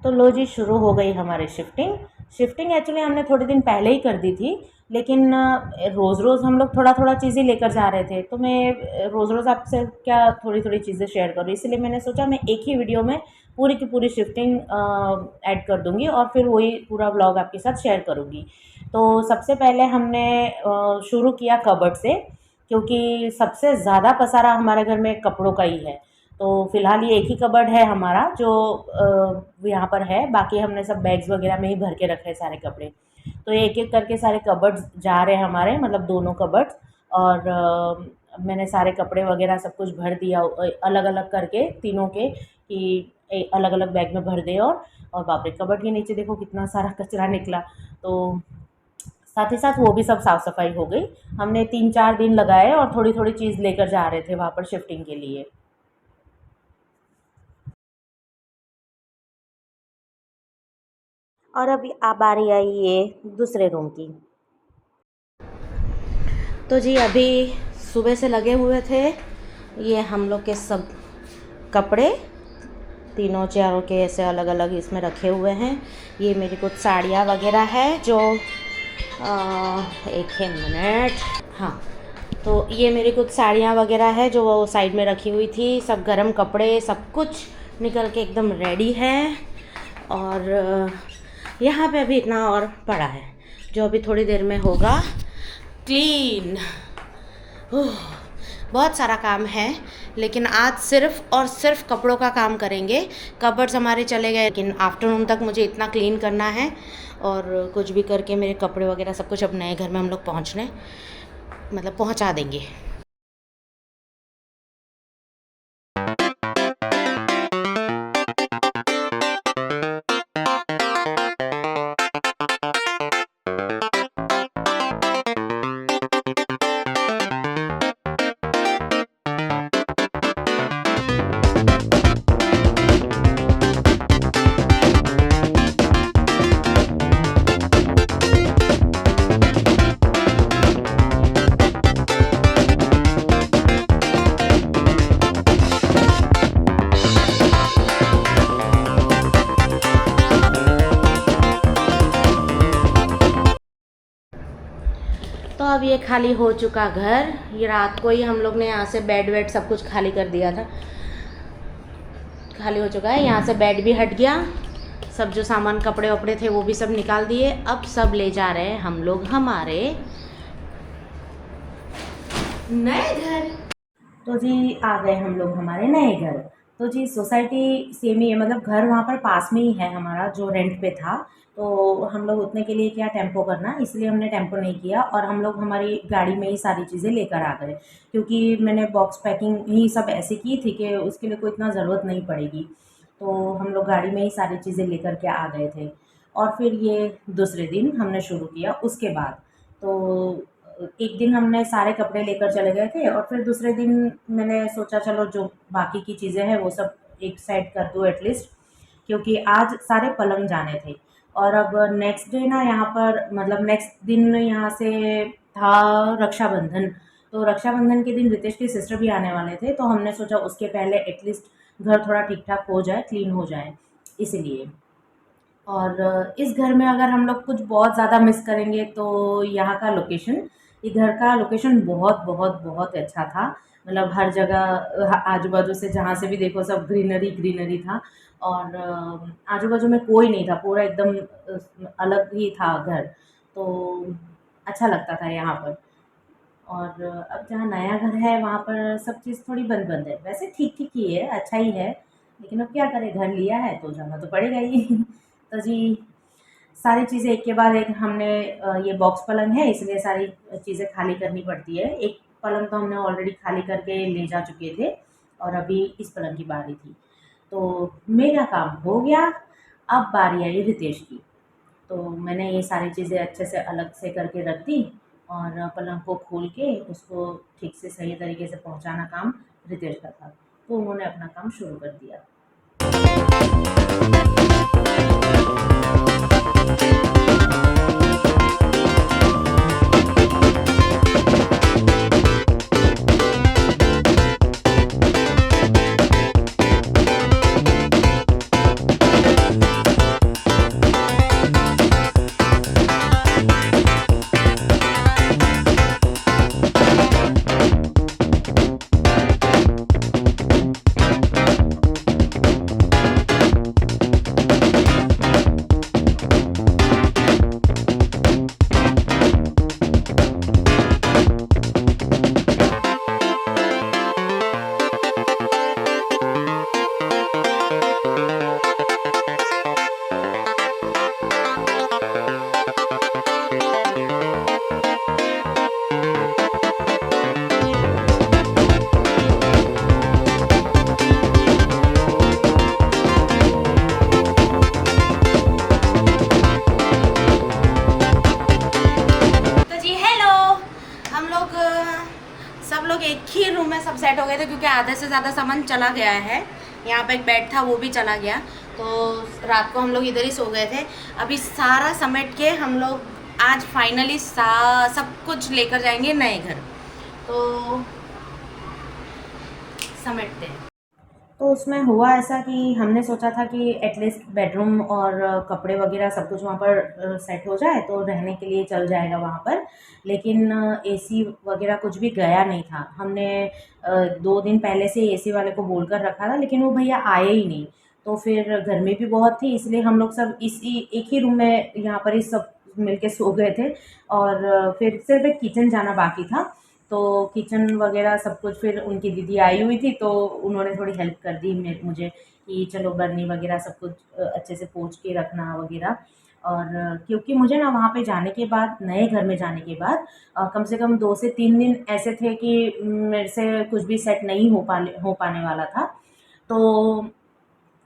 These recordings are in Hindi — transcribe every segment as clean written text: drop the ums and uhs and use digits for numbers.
तो लो जी, शुरू हो गई हमारी शिफ्टिंग। शिफ्टिंग एक्चुअली हमने थोड़े दिन पहले ही कर दी थी, लेकिन रोज़ रोज़ हम लोग थोड़ा थोड़ा चीज़ें लेकर जा रहे थे, तो मैं रोज़ रोज़ आपसे क्या थोड़ी थोड़ी चीज़ें शेयर करूँ, इसलिए मैंने सोचा मैं एक ही वीडियो में पूरी की पूरी शिफ्टिंग ऐड कर दूँगी और फिर वही पूरा व्लॉग आपके साथ शेयर करूँगी। तो सबसे पहले हमने शुरू किया कबर्ड से, क्योंकि सबसे ज़्यादा पसारा हमारे घर में कपड़ों का ही है। तो फ़िलहाल ये एक ही कबर्ड है हमारा जो यहाँ पर है, बाकी हमने सब बैग्स वगैरह में ही भर के रखे हैं सारे कपड़े। तो ये एक एक करके सारे कबर्ड्स जा रहे हैं हमारे, मतलब दोनों कबर्ड्स। और मैंने सारे कपड़े वगैरह सब कुछ भर दिया अलग अलग करके तीनों के, कि अलग अलग बैग में भर दे। और बाप रे, कबर्ड के नीचे देखो कितना सारा कचरा निकला। तो साथ ही साथ वो भी सब साफ़ सफाई हो गई। हमने 3-4 दिन लगाए और थोड़ी थोड़ी चीज़ लेकर जा रहे थे वहाँ पर शिफ्टिंग के लिए। और अभी अब बारी आई ये दूसरे रूम की। तो जी अभी सुबह से लगे हुए थे, ये हम लोग के सब कपड़े तीनों चारों के ऐसे अलग अलग इसमें रखे हुए हैं। ये मेरी कुछ साड़ियाँ वगैरह है जो एक ही मिनट, हाँ, तो ये मेरी कुछ साड़ियाँ वगैरह है जो वो साइड में रखी हुई थी। सब गरम कपड़े सब कुछ निकल के एकदम रेडी है। और यहाँ पे अभी इतना और पड़ा है जो अभी थोड़ी देर में होगा क्लीन। बहुत सारा काम है, लेकिन आज सिर्फ़ और सिर्फ कपड़ों का काम करेंगे। कबर्ड्स हमारे चले गए, लेकिन आफ्टरनून तक मुझे इतना क्लीन करना है और कुछ भी करके मेरे कपड़े वगैरह सब कुछ अब नए घर में हम लोग पहुंचा देंगे। तो अब ये खाली हो चुका घर। ये रात को ही हम लोग ने यहाँ से बेड वेड सब कुछ खाली कर दिया था, खाली हो चुका है। यहाँ से बेड भी हट गया, सब जो सामान कपड़े वपड़े थे वो भी सब निकाल दिए। अब सब ले जा रहे हैं हम लोग हमारे नए घर। तो जी आ गए हम लोग हमारे नए घर। तो जी सोसाइटी सेम ही है, मतलब घर वहाँ पर पास में ही है हमारा जो रेंट पे था। तो हम लोग उतने के लिए क्या टेम्पो करना, इसलिए हमने टेम्पो नहीं किया और हम लोग हमारी गाड़ी में ही सारी चीज़ें लेकर आ गए, क्योंकि मैंने बॉक्स पैकिंग ही सब ऐसे की थी कि उसके लिए कोई इतना ज़रूरत नहीं पड़ेगी। तो हम लोग गाड़ी में ही सारी चीज़ें लेकर के आ गए थे। और फिर ये दूसरे दिन हमने शुरू किया उसके बाद। तो एक दिन हमने सारे कपड़े लेकर चले गए थे और फिर दूसरे दिन मैंने सोचा चलो जो बाकी की चीज़ें हैं वो सब एक साइड कर दूँ एटलीस्ट, क्योंकि आज सारे पलंग जाने थे। और अब नेक्स्ट डे ना यहाँ पर, मतलब नेक्स्ट दिन यहाँ से था रक्षाबंधन। तो रक्षाबंधन के दिन रितेश की सिस्टर भी आने वाले थे, तो हमने सोचा उसके पहले एटलीस्ट घर थोड़ा ठीक ठाक हो जाए, क्लीन हो जाए, इसीलिए। और इस घर में अगर हम लोग कुछ बहुत ज़्यादा मिस करेंगे तो यहाँ का लोकेशन, इधर का लोकेशन बहुत बहुत बहुत अच्छा था। मतलब हर जगह आजू बाजू से जहाँ से भी देखो सब ग्रीनरी ग्रीनरी था। और आजू बाजू में कोई नहीं था, पूरा एकदम अलग ही था घर। तो अच्छा लगता था यहाँ पर। और अब जहाँ नया घर है वहाँ पर सब चीज़ थोड़ी बंद बंद है, वैसे ठीक ठीक ही है, अच्छा ही है, लेकिन अब क्या करें, घर लिया है तो जाना तो पड़ेगा ही। तो जी सारी चीज़ें एक के बाद एक हमने ये बॉक्स पलंग है इसलिए सारी चीज़ें खाली करनी पड़ती है। एक पलंग तो हमने ऑलरेडी खाली करके ले जा चुके थे और अभी इस पलंग की बारी थी। तो मेरा काम हो गया, अब बारी आई रितेश की। तो मैंने ये सारी चीज़ें अच्छे से अलग से करके रख दी और पलंग को खोल के उसको ठीक से सही तरीके से पहुंचाना काम रितेश का था। तो उन्होंने अपना काम शुरू कर दिया। सेट हो गए थे क्योंकि आधे से ज़्यादा सामान चला गया है। यहाँ पे एक बेड था वो भी चला गया, तो रात को हम लोग इधर ही सो गए थे। अभी सारा समेट के हम लोग आज फाइनली सब कुछ लेकर जाएंगे नए घर, तो समेटते हैं। तो उसमें हुआ ऐसा कि हमने सोचा था कि एटलीस्ट बेडरूम और कपड़े वगैरह सब कुछ वहाँ पर सेट हो जाए तो रहने के लिए चल जाएगा वहाँ पर। लेकिन एसी वगैरह कुछ भी गया नहीं था। हमने 2 दिन पहले से एसी वाले को बोल कर रखा था, लेकिन वो भैया आए ही नहीं। तो फिर गर्मी भी बहुत थी, इसलिए हम लोग सब इसी एक ही रूम में यहाँ पर ही सब मिल के सो गए थे। और फिर सिर्फ एक किचन जाना बाकी था, तो किचन वगैरह सब कुछ फिर उनकी दीदी आई हुई थी, तो उन्होंने थोड़ी हेल्प कर दी मुझे कि चलो बर्नी वगैरह सब कुछ अच्छे से पोंछ के रखना वगैरह। और क्योंकि मुझे ना वहाँ पे जाने के बाद, नए घर में जाने के बाद कम से कम 2 से 3 दिन ऐसे थे कि मेरे से कुछ भी सेट नहीं हो पाने वाला था। तो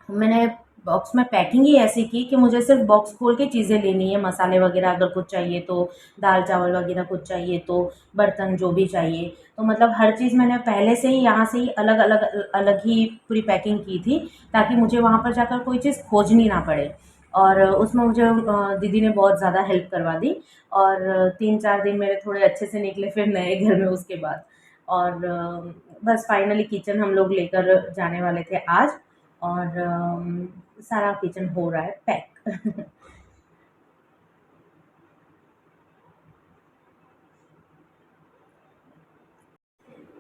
मैंने बॉक्स में पैकिंग ही ऐसी की कि मुझे सिर्फ बॉक्स खोल के चीज़ें लेनी है, मसाले वगैरह अगर कुछ चाहिए तो, दाल चावल वगैरह कुछ चाहिए तो, बर्तन जो भी चाहिए, तो मतलब हर चीज़ मैंने पहले से ही यहाँ से ही अलग अलग अलग ही पूरी पैकिंग की थी, ताकि मुझे वहाँ पर जाकर कोई चीज़ खोजनी ना पड़े। और उसमें मुझे दीदी ने बहुत ज़्यादा हेल्प करवा दी। और 3-4 दिन मेरे थोड़े अच्छे से निकले फिर नए घर में उसके बाद। और बस फाइनली किचन हम लोग लेकर जाने वाले थे आज। और सारा किचन हो रहा है पैक।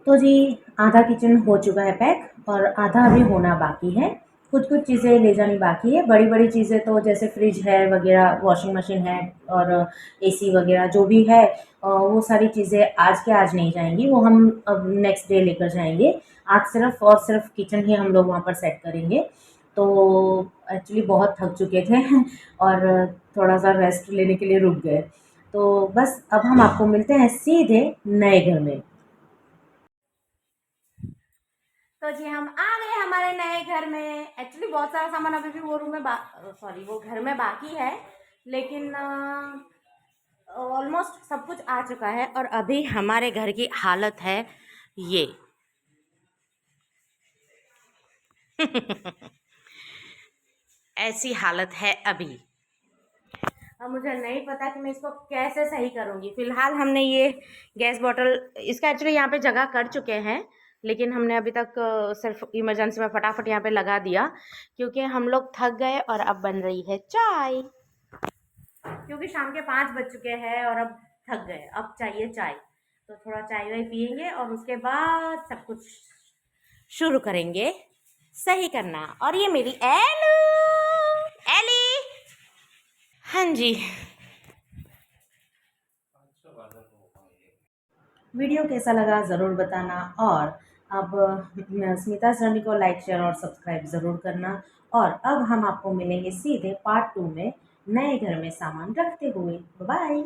तो जी, आधा किचन हो चुका है पैक और आधा अभी होना बाकी है। कुछ कुछ चीज़ें ले जानी बाकी है। बड़ी बड़ी चीज़ें तो जैसे फ्रिज है वगैरह, वॉशिंग मशीन है और एसी वगैरह जो भी है, वो सारी चीज़ें आज के आज नहीं जाएंगी, वो हम अब नेक्स्ट डे लेकर जाएंगे। आज सिर्फ और सिर्फ किचन ही हम लोग वहाँ पर सेट करेंगे। तो एक्चुअली बहुत थक चुके थे और थोड़ा सा रेस्ट लेने के लिए रुक गए। तो बस अब हम आपको मिलते हैं सीधे नए घर में। तो जी हम आ गए हमारे नए घर में। एक्चुअली बहुत सारा सामान अभी भी वो रूम में सॉरी वो घर में बाकी है, लेकिन ऑलमोस्ट सब कुछ आ चुका है। और अभी हमारे घर की हालत है ये। ऐसी हालत है अभी। अब मुझे नहीं पता कि मैं इसको कैसे सही करूँगी। फ़िलहाल हमने ये गैस बॉटल, इसका एक्चुअली यहाँ पे जगह कर चुके हैं, लेकिन हमने अभी तक सिर्फ इमरजेंसी में फटाफट यहाँ पे लगा दिया, क्योंकि हम लोग थक गए। और अब बन रही है चाय, क्योंकि शाम के 5 बज चुके हैं और अब थक गए, अब चाहिए चाय। तो थोड़ा चाय वाय पियेंगे और उसके बाद सब कुछ शुरू करेंगे सही करना। और ये मेरी एलू, एली, हाँ जी। वीडियो कैसा लगा ज़रूर बताना। और अब स्मिता जर्नी को लाइक शेयर और सब्सक्राइब ज़रूर करना। और अब हम आपको मिलेंगे सीधे पार्ट 2 में, नए घर में सामान रखते हुए। बाय।